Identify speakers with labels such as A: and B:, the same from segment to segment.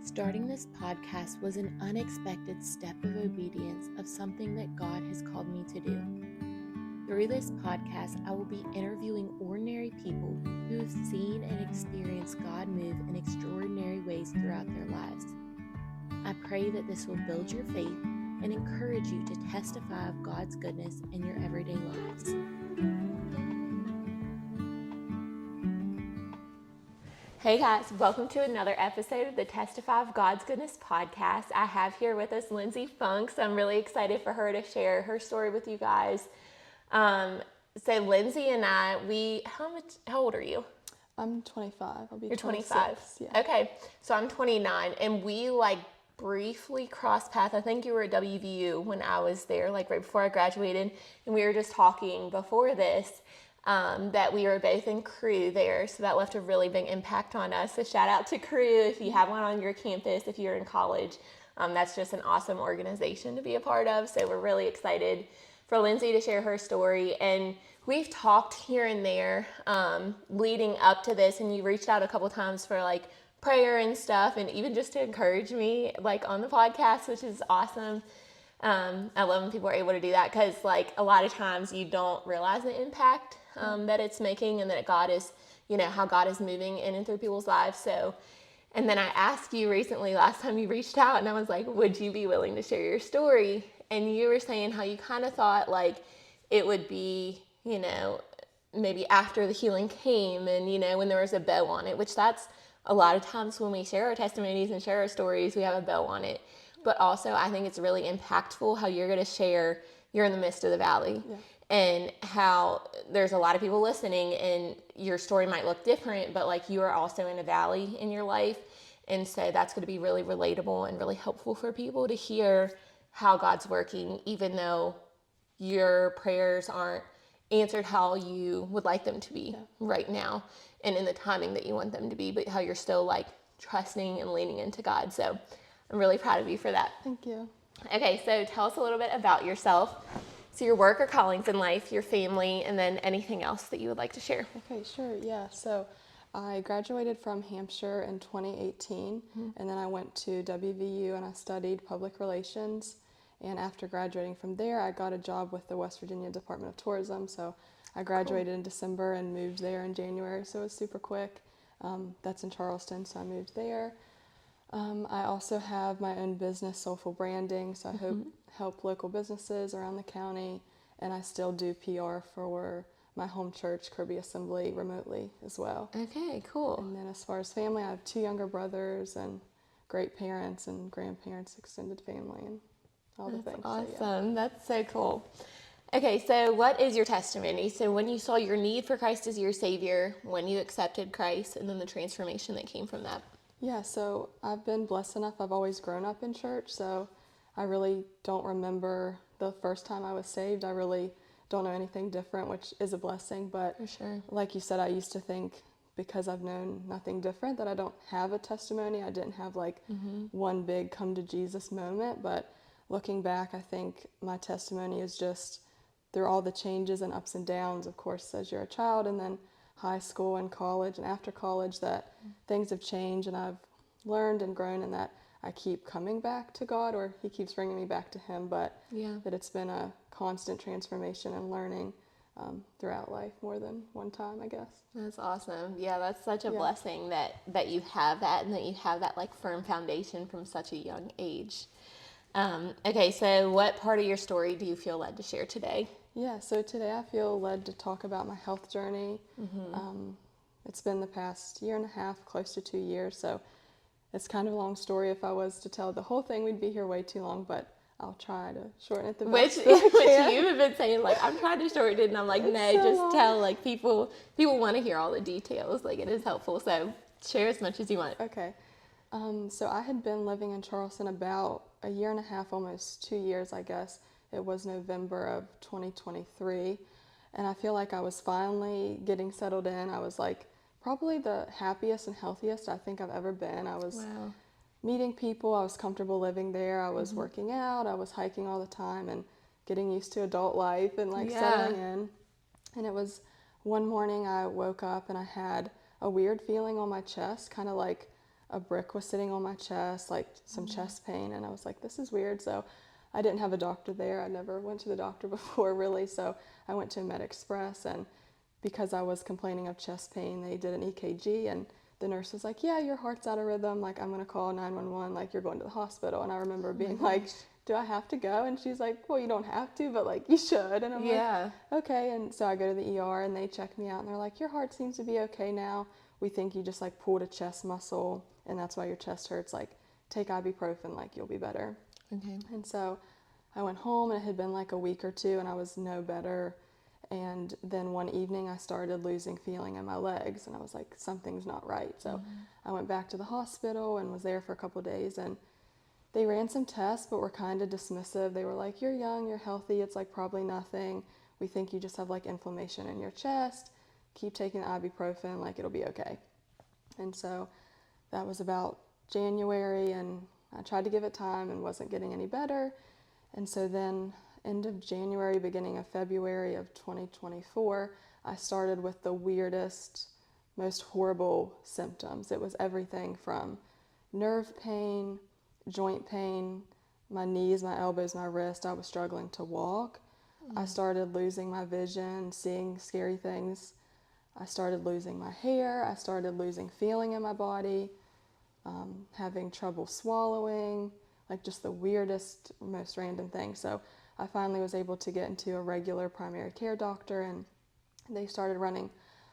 A: Starting this podcast was an unexpected step of obedience of something that God has called me to do. Through this podcast, I will be interviewing ordinary people who have seen and experienced God move in extraordinary ways throughout their lives. I pray that this will build your faith and encourage you to testify of God's goodness in your everyday lives. Hey guys, welcome to another episode of the Testify of God's Goodness podcast. I have here with us Lindsey Funk, so I'm really excited for her to share her story with you guys. So Lindsey and I, how old are you?
B: I'm 25. I'll be
A: You're
B: 26.
A: 25?
B: Yeah.
A: Okay, so I'm 29, and we briefly crossed paths. I think you were at WVU when I was there, right before I graduated, and we were just talking before this. That we were both in Crew there, so that left a really big impact on us. So shout out to Crew if you have one on your campus, if you're in college. That's just an awesome organization to be a part of, so we're really excited for Lindsey to share her story. And we've talked here and there leading up to this, and you reached out a couple times for prayer and stuff, and even just to encourage me on the podcast, which is awesome. I love when people are able to do that because a lot of times you don't realize the impact that it's making, and that God is, how God is moving in and through people's lives. So, and then I asked you recently, last time you reached out, and I was like, would you be willing to share your story? And you were saying how you kind of thought it would be, maybe after the healing came and, when there was a bow on it, which that's a lot of times when we share our testimonies and share our stories, we have a bow on it. But also I think it's really impactful how you're going to share you're in the midst of the valley. Yeah. And how there's a lot of people listening and your story might look different, but you are also in a valley in your life. And so that's going to be really relatable and really helpful for people to hear how God's working, even though your prayers aren't answered how you would like them to be right now and in the timing that you want them to be, but how you're still trusting and leaning into God. So I'm really proud of you for that.
B: Thank you.
A: Okay, so tell us a little bit about yourself. So your work or callings in life, your family, and then anything else that you would like to share.
B: Okay, sure. Yeah. So I graduated from Hampshire in 2018, and then I went to WVU and I studied public relations. And after graduating from there, I got a job with the West Virginia Department of Tourism. So I graduated in December and moved there in January, so it was super quick. That's in Charleston, so I moved there. I also have my own business, Soulful Branding, so I help local businesses around the county, and I still do PR for my home church, Kirby Assembly, remotely as well.
A: Okay, cool.
B: And then as far as family, I have 2 younger brothers and great parents and grandparents, extended family, and all the things.
A: Awesome.
B: So, yeah.
A: That's so cool. Okay, so what is your testimony? So when you saw your need for Christ as your Savior, when you accepted Christ, and then the transformation that came from that.
B: Yeah, so I've been blessed enough. I've always grown up in church, so I really don't remember the first time I was saved. I really don't know anything different, which is a blessing. But
A: for sure,
B: like you said, I used to think because I've known nothing different that I don't have a testimony. I didn't have one big come to Jesus moment. But looking back, I think my testimony is just through all the changes and ups and downs, of course, as you're a child, and then high school and college and after college, that things have changed and I've learned and grown, and that I keep coming back to God, or he keeps bringing me back to him, but that it's been a constant transformation and learning throughout life more than one time, I guess.
A: That's awesome. Yeah, that's such a blessing that you have that, and that you have that firm foundation from such a young age. Okay, so what part of your story do you feel led to share today?
B: Yeah, so today I feel led to talk about my health journey. It's been the past year and a half, close to 2 years, so it's kind of a long story. If I was to tell the whole thing, we'd be here way too long, but I'll try to shorten it the best
A: Which
B: I
A: you have been saying, I'm trying to shorten it, and I'm like, no, just long. Tell, people want to hear all the details, it is helpful, so share as much as you want.
B: Okay, so I had been living in Charleston about a year and a half, almost 2 years, I guess. It was November of 2023, and I feel like I was finally getting settled in. I was probably the happiest and healthiest I think I've ever been. I was meeting people, I was comfortable living there, I was working out, I was hiking all the time and getting used to adult life and settling in. And it was one morning I woke up and I had a weird feeling on my chest, kind of like a brick was sitting on my chest, like some chest pain, and I was like, this is weird. So I didn't have a doctor there. I never went to the doctor before, really. So I went to a Med Express, and because I was complaining of chest pain, they did an EKG, and the nurse was like, yeah, your heart's out of rhythm. Like, I'm going to call 911. Like, you're going to the hospital. And I remember being like, do I have to go? And she's like, well, you don't have to, but like, you should. And I'm
A: Yeah.
B: like, okay. And so I go to the ER, and they check me out, and they're like, your heart seems to be okay now. We think you just like pulled a chest muscle, and that's why your chest hurts. Like, take ibuprofen, like, you'll be better.
A: Okay.
B: And so I went home, and it had been like a week or two, and I was no better. And then one evening I started losing feeling in my legs, and I was like, something's not right. So I went back to the hospital and was there for a couple of days, and they ran some tests, but were kind of dismissive. They were like, you're young, you're healthy, it's like probably nothing. We think you just have like inflammation in your chest. Keep taking the ibuprofen, like it'll be okay. And so that was about January, and I tried to give it time and wasn't getting any better. And so then end of January, beginning of February of 2024, I started with the weirdest, most horrible symptoms. It was everything from nerve pain, joint pain, my knees, my elbows, my wrist. I was struggling to walk. I started losing my vision, seeing scary things. I started losing my hair. I started losing feeling in my body, having trouble swallowing, like just the weirdest, most random thing. So I finally was able to get into a regular primary care doctor, and they started running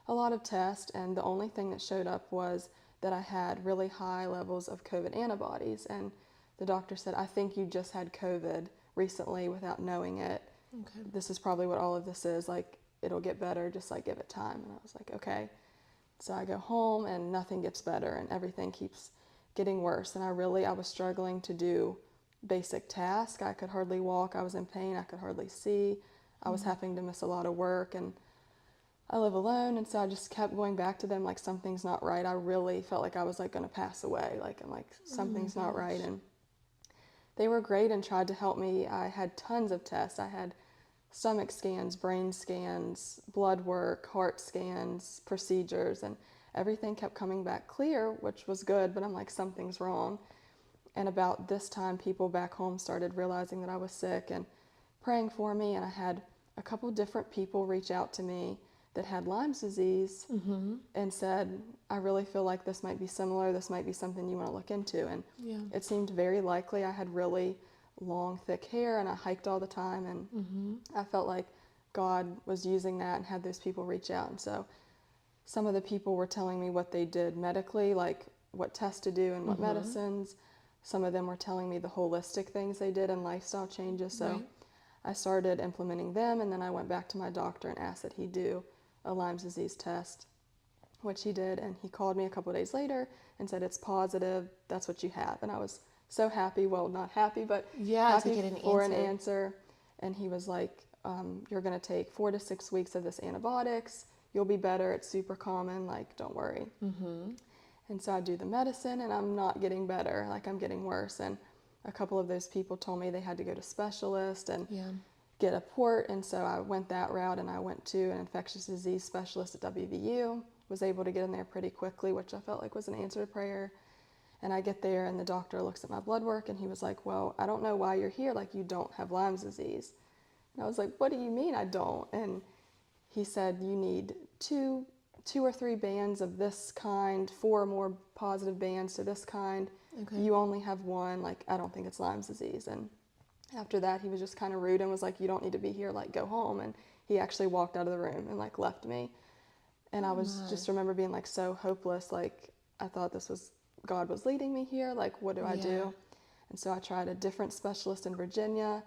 B: a lot of tests, and the only thing that showed up was that I had really high levels of COVID antibodies. And the doctor said, I think you just had COVID recently without knowing it.
A: Okay.
B: This is probably what all of this is. Like, it'll get better, just like give it time. And I was like, okay. So I go home, and nothing gets better, and everything keeps getting worse. And I was struggling to do basic tasks. I could hardly walk. I was in pain. I could hardly see. I was having to miss a lot of work, and I live alone, and so I just kept going back to them like something's not right. I really felt like I was like going to pass away. Like, I'm like, something's not right. And they were great and tried to help me. I had tons of tests. I had stomach scans, brain scans, blood work, heart scans, procedures, and everything kept coming back clear, which was good, but I'm like, something's wrong. And about this time, people back home started realizing that I was sick and praying for me, and I had a couple different people reach out to me that had Lyme's disease and said, I really feel like this might be similar, this might be something you want to look into. And it seemed very likely. I had really long, thick hair, and I hiked all the time, and I felt like God was using that and had those people reach out. And so some of the people were telling me what they did medically, like what tests to do and what medicines. Some of them were telling me the holistic things they did and lifestyle changes. So I started implementing them, and then I went back to my doctor and asked that he do a Lyme's disease test, which he did. And he called me a couple of days later and said, it's positive, that's what you have. And I was so happy, well, not happy, but happy
A: to get
B: for an answer. And he was like, you're going to take 4 to 6 weeks of this antibiotics. You'll be better. It's super common. Like, don't worry. And so I do the medicine, and I'm not getting better. Like, I'm getting worse. And a couple of those people told me they had to go to specialist and get a port. And so I went that route, and I went to an infectious disease specialist at WVU, was able to get in there pretty quickly, which I felt like was an answer to prayer. And I get there, and the doctor looks at my blood work, and he was like, well, I don't know why you're here. Like, you don't have Lyme's disease. And I was like, what do you mean I don't? And he said, you need two or three bands of this kind, 4 more positive bands to this kind. You only have one. Like, I don't think it's Lyme's disease. And after that, he was just kind of rude and was like, you don't need to be here, like, go home. And he actually walked out of the room and like left me. And I was just remember being like so hopeless. Like, I thought God was leading me here. Like, what do I do? And so I tried a different specialist in Virginia.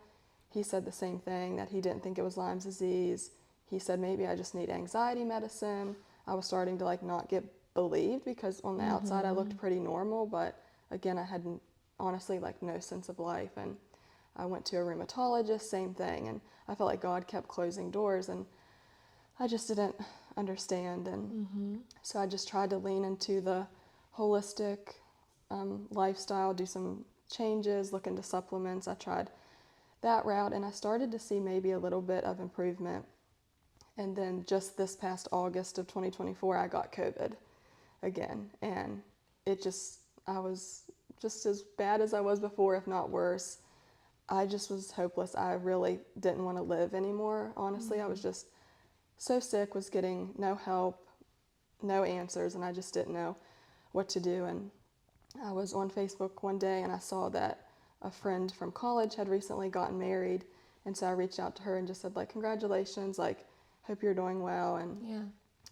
B: He said the same thing, that he didn't think it was Lyme's disease. He said maybe I just need anxiety medicine. I was starting to like not get believed, because on the outside I looked pretty normal, but again, I had honestly like no sense of life. And I went to a rheumatologist, same thing. And I felt like God kept closing doors, and I just didn't understand. And so I just tried to lean into the holistic lifestyle, do some changes, look into supplements. I tried that route, and I started to see maybe a little bit of improvement. And then just this past August of 2024, I got COVID again, and it just I was just as bad as I was before, if not worse. I just was hopeless. I really didn't want to live anymore, honestly. I was just so sick, was getting no help, no answers, and I just didn't know what to do. And I was on Facebook one day and I saw that a friend from college had recently gotten married, and so I reached out to her and just said, like, congratulations, like, hope you're doing well. And
A: Yeah.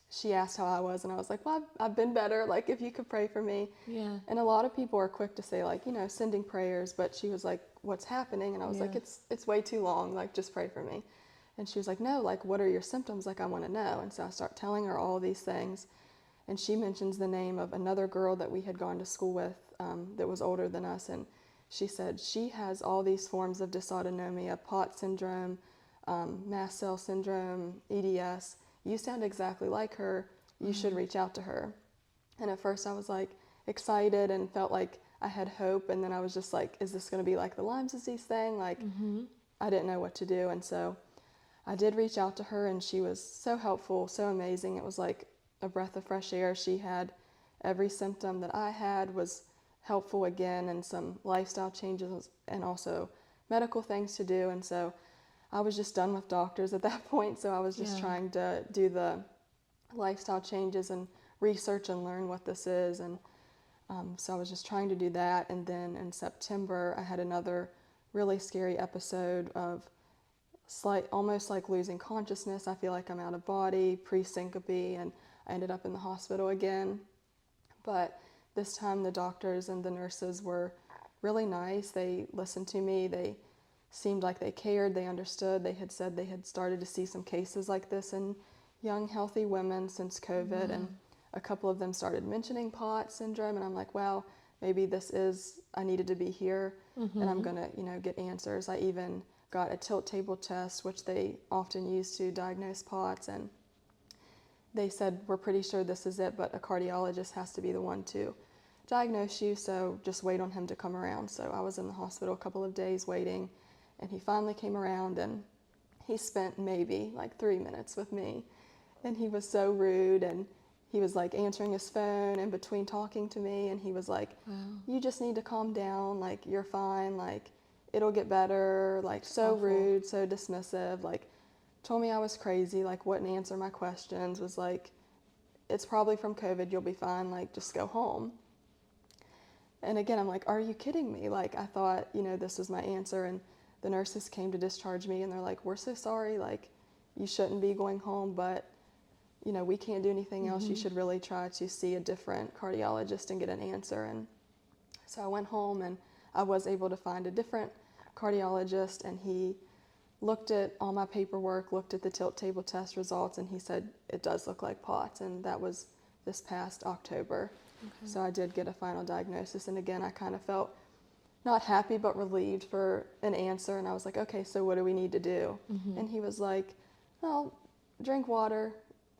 B: she asked how I was, and I was like, well, I've been better, like, if you could pray for me.
A: Yeah.
B: And a lot of people are quick to say, like, sending prayers, but she was like, what's happening? And I was like,
A: Yeah.
B: it's way too long, like, just pray for me. And she was like, no, like, what are your symptoms? Like, I want to know. And so I start telling her all these things, and she mentions the name of another girl that we had gone to school with, that was older than us, and she said she has all these forms of dysautonomia, POTS syndrome, mast cell syndrome, EDS. You sound exactly like her. You should reach out to her. And at first I was like excited and felt like I had hope, and then I was just like, is this going to be like the Lyme disease thing? Like, I didn't know what to do. And so I did reach out to her, and she was so helpful, so amazing. It was like a breath of fresh air. She had every symptom that I had, was helpful again, and some lifestyle changes and also medical things to do. And so I was just done with doctors at that point, so I was just trying to do the lifestyle changes and research and learn what this is. And so I was just trying to do that. And then in September I had another really scary episode of almost like losing consciousness. I feel like I'm out of body, pre-syncope, and I ended up in the hospital again. But this time the doctors and the nurses were really nice. They listened to me. They seemed like they cared. They understood. They had said they had started to see some cases like this in young, healthy women since COVID. And a couple of them started mentioning POTS syndrome. And I'm like, well, maybe I needed to be here, and I'm going to, get answers. I even got a tilt table test, which they often use to diagnose POTS. And they said, we're pretty sure this is it, but a cardiologist has to be the one to diagnose you, so just wait on him to come around. So I was in the hospital a couple of days waiting, and he finally came around, and he spent maybe like 3 minutes with me. And he was so rude, and he was like answering his phone in between talking to me, and he was like, you just need to calm down, like, you're fine, like, it'll get better, like, so rude, so dismissive, like, told me I was crazy, like, wouldn't answer my questions, was like, it's probably from COVID, you'll be fine, like, just go home. And again, I'm like, are you kidding me? Like, I thought, this was my answer. And the nurses came to discharge me, and they're like, we're so sorry, like, you shouldn't be going home, but, we can't do anything else. You should really try to see a different cardiologist and get an answer. And so I went home, and I was able to find a different cardiologist, and he looked at all my paperwork, looked at the tilt table test results, and he said, it does look like POTS, and that was this past October. So I did get a final diagnosis, and again, I kind of felt not happy but relieved for an answer, and I was like, okay, so what do we need to do? And he was like, well, drink water,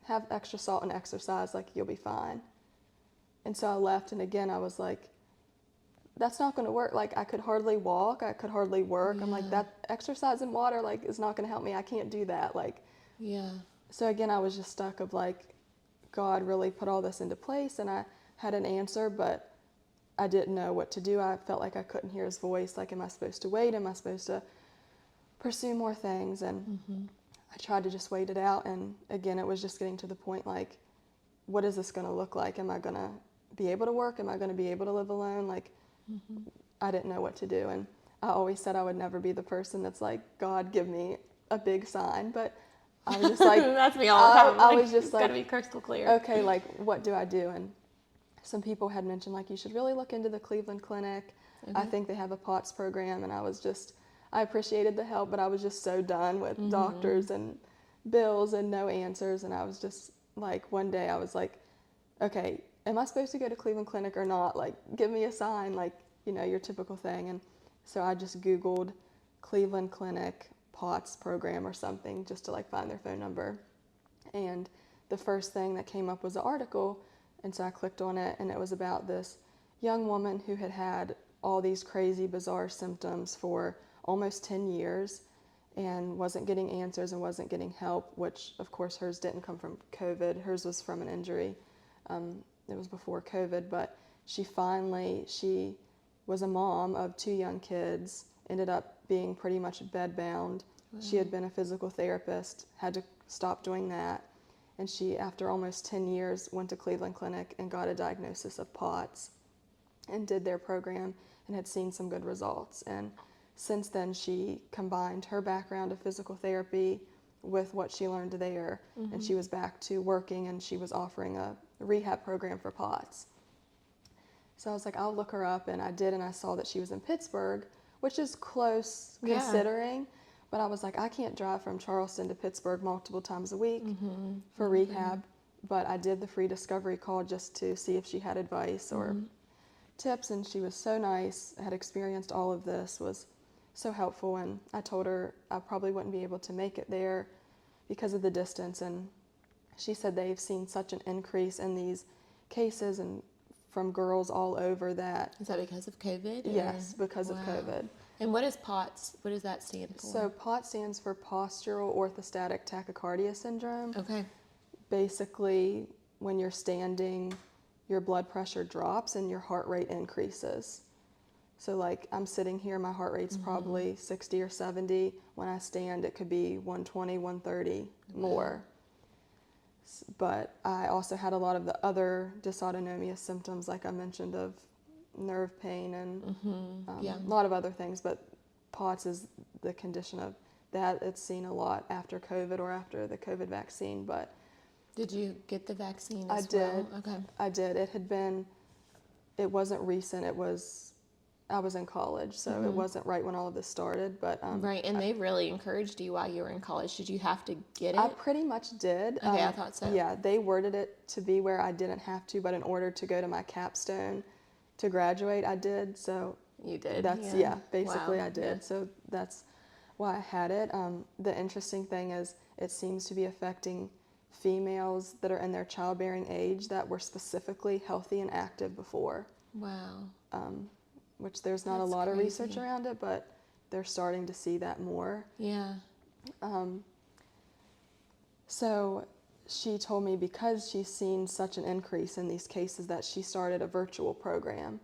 B: have extra salt, and exercise, like, you'll be fine. And so I left, and again, I was like, that's not going to work. Like, I could hardly walk, I could hardly work. I'm like, that exercise and water, like, is not going to help me. I can't do that. Like, so again, I was just stuck of like, God really put all this into place, and I had an answer, but I didn't know what to do. I felt like I couldn't hear his voice. Like, am I supposed to wait? Am I supposed to pursue more things? And I tried to just wait it out. And again, it was just getting to the point, like, what is this going to look like? Am I going to be able to work? Am I going to be able to live alone? Like, I didn't know what to do. And I always said I would never be the person that's like, God, give me a big sign. But I was just like,
A: that's me all the time.
B: I was just like,
A: gotta be crystal clear.
B: Okay, like, what do I do? And some people had mentioned, like, you should really look into the Cleveland Clinic. I think they have a POTS program. And I appreciated the help, but I was just so done with doctors and bills and no answers. And I was just like, one day I was like, okay, am I supposed to go to Cleveland Clinic or not? Like, give me a sign, like, your typical thing. And so I just Googled Cleveland Clinic POTS program or something just to, like, find their phone number. And the first thing that came up was an article. And so I clicked on it, and it was about this young woman who had had all these crazy, bizarre symptoms for almost 10 years and wasn't getting answers and wasn't getting help, which, of course, hers didn't come from COVID. Hers was from an injury. It was before COVID, but she was a mom of 2 young kids, ended up being pretty much bedbound. She had been a physical therapist, had to stop doing that. And she, after almost 10 years, went to Cleveland Clinic and got a diagnosis of POTS and did their program and had seen some good results. And since then, she combined her background of physical therapy with what she learned there, and she was back to working, and she was offering a rehab program for POTS. So I was like, I'll look her up, and I did, and I saw that she was in Pittsburgh, which is close considering, but I was like, I can't drive from Charleston to Pittsburgh multiple times a week for rehab, but I did the free discovery call just to see if she had advice or tips, and she was so nice, had experienced all of this, was so helpful, and I told her I probably wouldn't be able to make it there because of the distance, and she said they've seen such an increase in these cases and from girls all over that.
A: Is that because of COVID?
B: Yes, because of COVID.
A: And what is POTS? What does that stand for?
B: So POTS stands for postural orthostatic tachycardia syndrome.
A: Okay.
B: Basically, when you're standing, your blood pressure drops and your heart rate increases. So like I'm sitting here, my heart rate's probably 60 or 70. When I stand, it could be 120, 130 more. But I also had a lot of the other dysautonomia symptoms, like I mentioned, of nerve pain and a lot of other things. But POTS is the condition of that. It's seen a lot after COVID or after the COVID vaccine. But
A: did you get the vaccine
B: I
A: as
B: did.
A: well? Okay.
B: I did. It wasn't recent. I was in college, so it wasn't right when all of this started. But
A: Right, and they really encouraged you while you were in college. Did you have to get it?
B: I pretty much did.
A: Okay, I thought so.
B: Yeah, they worded it to be where I didn't have to, but in order to go to my capstone to graduate, I did. So
A: You did.
B: that's basically
A: Wow.
B: I did.
A: Yeah.
B: So that's why I had it. The interesting thing is it seems to be affecting females that are in their childbearing age that were specifically healthy and active before.
A: Wow.
B: Which there's not
A: That's
B: a lot of research
A: crazy.
B: around it, but they're starting to see that more.
A: Yeah.
B: So she told me because she's seen such an increase in these cases that she started a virtual program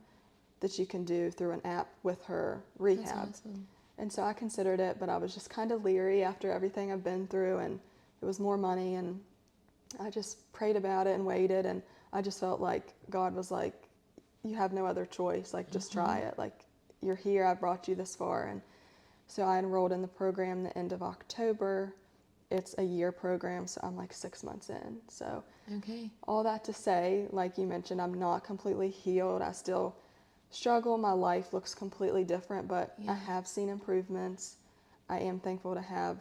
B: that you can do through an app with her rehab.
A: That's awesome.
B: And so I considered it, but I was just kind of leery after everything I've been through, and it was more money, and I just prayed about it and waited, and I just felt like God was like, you have no other choice, like just try it, like you're here, I brought you this far. And so I enrolled in the program the end of October. It's a year program, so I'm like 6 months in. So
A: Okay.
B: all that to say, like you mentioned, I'm not completely healed. I still struggle. My life looks completely different, but I have seen improvements. I am thankful to have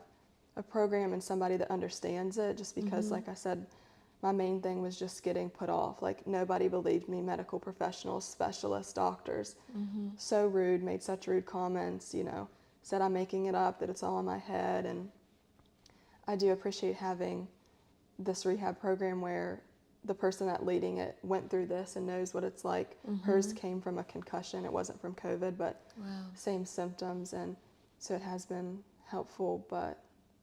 B: a program and somebody that understands it, just because, like I said, my main thing was just getting put off. Like nobody believed me, medical professionals, specialists, doctors. So rude, made such rude comments, said I'm making it up, that it's all in my head. And I do appreciate having this rehab program where the person that leading it went through this and knows what it's like. Hers came from a concussion. It wasn't from COVID, but same symptoms. And so it has been helpful, but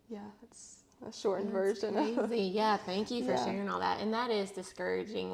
B: yeah, it's a shortened version.
A: Crazy. Yeah, thank you for
B: Yeah.
A: sharing all that. And that is discouraging.